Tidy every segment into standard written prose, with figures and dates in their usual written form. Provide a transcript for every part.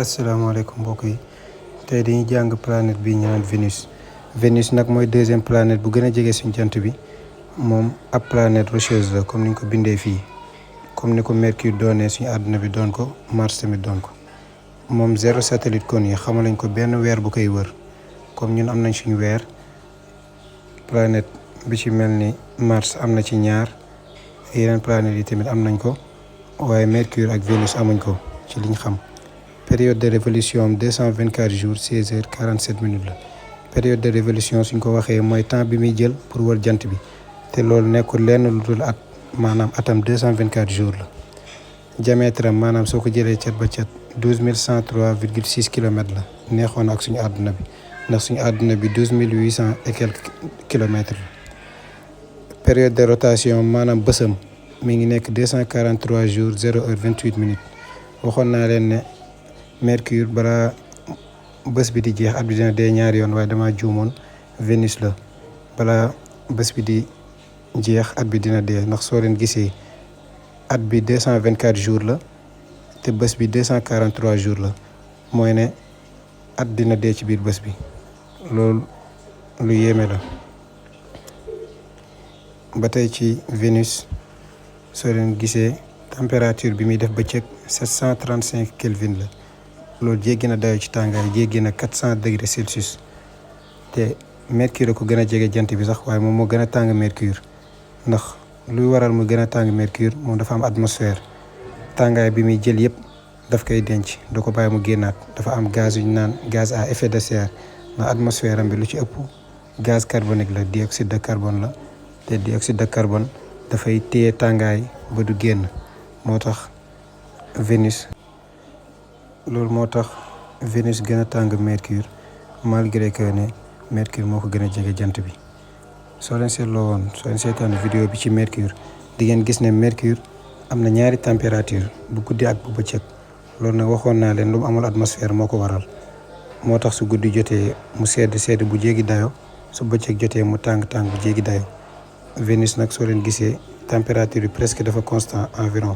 asalaamaaleykum mbokk yi tey dañuy jàng planète bi ñu naan Vénus. Vénus nag mooy deuxième planète bu gën a jege suñu jant bi. moom ab planète rocheuse la comme ni ñu ko bindee fii, comme ni ko Mercure doonee suñu àdduna bi doon ko, Mars tamit doon ko. moom zéro satellite kon yi xamal nañ ko benn weer bu koy wër, comme ñun am nañ suñu weer. planète bi ci mel ni Mars am na ci ñaar, yeneen planètes yi tamit am nañ ko, waaye Mercure ak Vénus amuñ ko ci liñ xam. période de révolution am 224 jours 16 heures 47 minutes la. période de révolution suñ ko waxee mooy temps bi muy jël pour wër jant bi, te loolu nekkul lenn lu dul at, maanaam atam 224 jours la. diamètre am maanaam soo ko jëlee cat ba cat 12103,6 kilomètres la. neexoon ak suñu àdduna bi, ndax suñu àdduna bi 12800 et quelques kilomètres la. période de rotation maanaam bësam mi ngi nekk 243 jours 0 heure 28 minutes. waxoon naa leen ne Mercure balaa bés bi di jeex at bi dina dee ñaari yoon, waaye dama juumoon. Vénus la balaa bés bi di jeex at bi dina dee, ndax soo leen gisee at bi 224 jours la te bés bi 243 jours la, mooy ne at dina dee ci biir bés bi. loolu lu yéeme la. ba tey ci Vénus soo leen gisee température bi muy def bëccëg 735 Kelvin la. loolu jéggi na dayo ci tàngaay, jéggi na 400 degré Celsius. te Mercure ko gën a jege jant bi sax, waaye moom moo gën a tàng Mercure, ndax luy waral mu gën a tàng Mercure moom dafa am atmosphère. tàngaay bi muy jël yëpp daf koy denc, da ko bàyyi mu génnaat. dafa am gaz yu ñu naan gaz à effet de serre, ndax atmosphère am bi lu ci ëpp gaz carbonique la, dioxyde de carbone la. te dioxyde de carbone dafay téye tàngaay ba du génn. moo tax Vénus gën a tàng Mercure, malgré que ne Mercure moo ko gën a jege jant bi. soo leen seetaan vidéo bi ci Mercure, di ngeen gis ne Mercure am na ñaari température, bu guddi ak bu bëccëg. loolu nag waxoon naa leen lu mu amul atmosphère moo ko waral. moo tax su guddi jotee mu sedd bu jéggi dayo, su bëccëg jotee mu tàng bu jéggi dayo. Vénus nag soo leen gisee température bi presque dafa constant environ,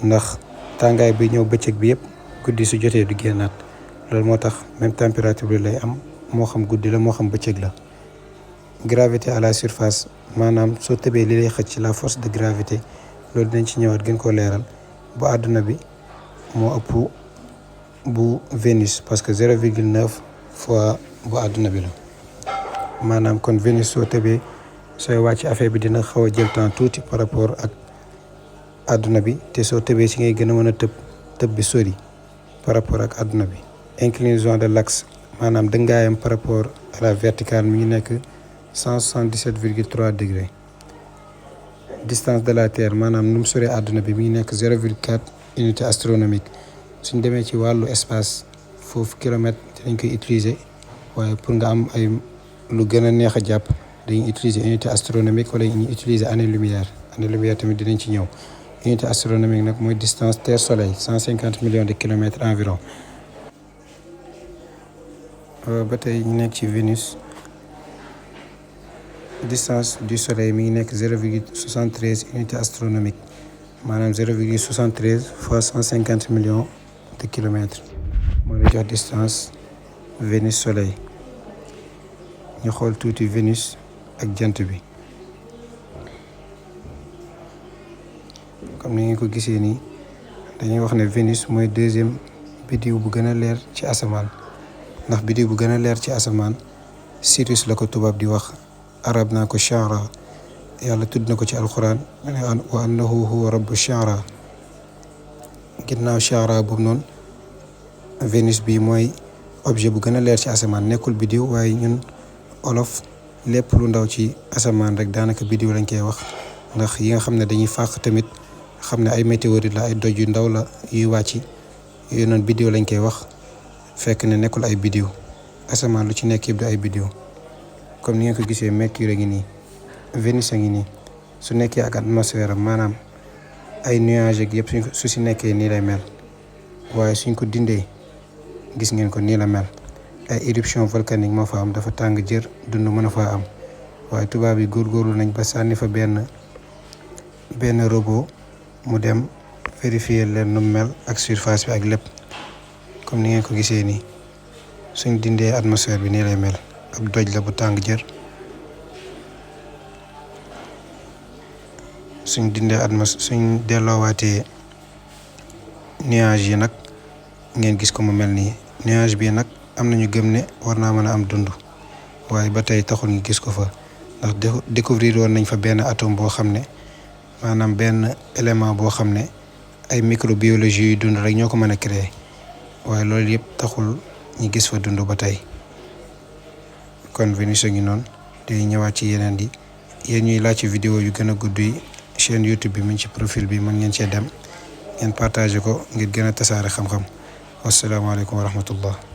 ndax tàngaay bi ñëw bëccëg bi yëpp guddi su jotee du génnaat. loolu moo tax même température bi lay am, moo xam guddi la moo xam bëccëg la. gravité à la surface maanaam soo tëbee li lay xëcc, la force de gravité, loolu dinañ ci ñëwaat gën koo leeral. bu àdduna bi moo ëpp bu Vénus, parce que 0,9 fois bu àdduna bi la. maanaam kon Vénus soo tëbee sooy wàcc affaire bi dina xaw a jël temps tuuti par rapport ak àdduna bi, te soo tëbee si ngay gën a mën a tëb bi sori par rapport ak àdduna bi. inclinaison de l'axe maanaam dëngaayam par rapport à la verticale mi ngi nekk 177,3 degrés. distance de la terre maanaam nu mu soree àdduna bi mi ngi nekk 0,4 unité astronomique. suñ demee ci wàllu espace foofu kilomètre dañ koy utiliser, waaye pour nga am ay lu gën a neex a jàpp dañuy utiliser unité astronomique, wala ñuy utiliser année lumière. tamit dinañ ci ñëw. unité astronomique nag mooy distance terre soleil, 150 millions de kilomètres environ. ba tey ñu nekk ci Vénus, distance du soleil mi ngi nekk 0,73 unité astronomique, maanaam 0,73 fois 150 millions de kilomètres moo lay jox distance Vénus soleil. ñu xool tuuti Vénus ak jant bi. comme ni ngeen ko gisee nii, dañuy wax ne Vénus mooy deuxième biddiw bu gën a leer ci asamaan, ndax biddiw bu gën a leer ci asamaan Sirius la ko tubaab di wax, arab naa ko Sha'ra. yàlla tudd na ko ci alxuraan, wa annahu huwa rabbu Sha'ra. ginnaaw Sha'ra boobu noonu, Vénus bi mooy objet bu gën a leer ci asamaan. nekkul biddiw, waaye ñun olof lépp lu ndaw ci asamaan rek daanaka biddiw lañ koy wax, ndax yi nga xam ne dañuy fàq tamit xam ne ay météorite la, ay doj yu ndaw la yuy wàcc, yooyu noonu biddiw lañ koy wax, fekk ne nekkul ay biddiw. asamaan lu ci nekk yëpp du ay biddiw. comme ni ngeen ko gisee, Mercure a ngi nii, Vénus a ngi nii. su nekkee ak atmosphère am, maanaam ay nuages ak yëpp su si nekkee nii lay mel, waaye suñ ko dindee gis ngeen ko nii la mel. ay éruption volcanique moo fa am, dafa tàng jër, dund mën a faa am. waaye tubaab yi góorgóorlu nañ ba sànni fa benn robot mu dem vérifier leen nu mel ak surface bi ak lépp. comme ni ngeen ko gisee nii suñ dindee atmosphère bi nii lay mel ab doj la bu tàng jër. suñ delloowaatee nuage yi nag ngeen gis ko mu mel nii nuage bi nag am nañu gëm ne war naa mën a am dund waaye ba tey taxul ñu gis ko fa ndax découvrir woon nañ fa benn atome boo xam ne maanaam benn élément boo xam ne ay microbiologie yu dund rek ñoo ko mën a créer waaye loolu yëpp taxul ñu gis fa dund ba tey. kon Vénus a ngi noonu day ñëwaat ci yeneen di yéen ñuy laaj ci vidéo yu gën a gudd yi chaîne YouTube bi mu ngi ci profil bi mën ngeen cee dem ngeen partagé ko ngir gën a tasaare xam-xam. wasalaamaaleykum wa rahmatullah.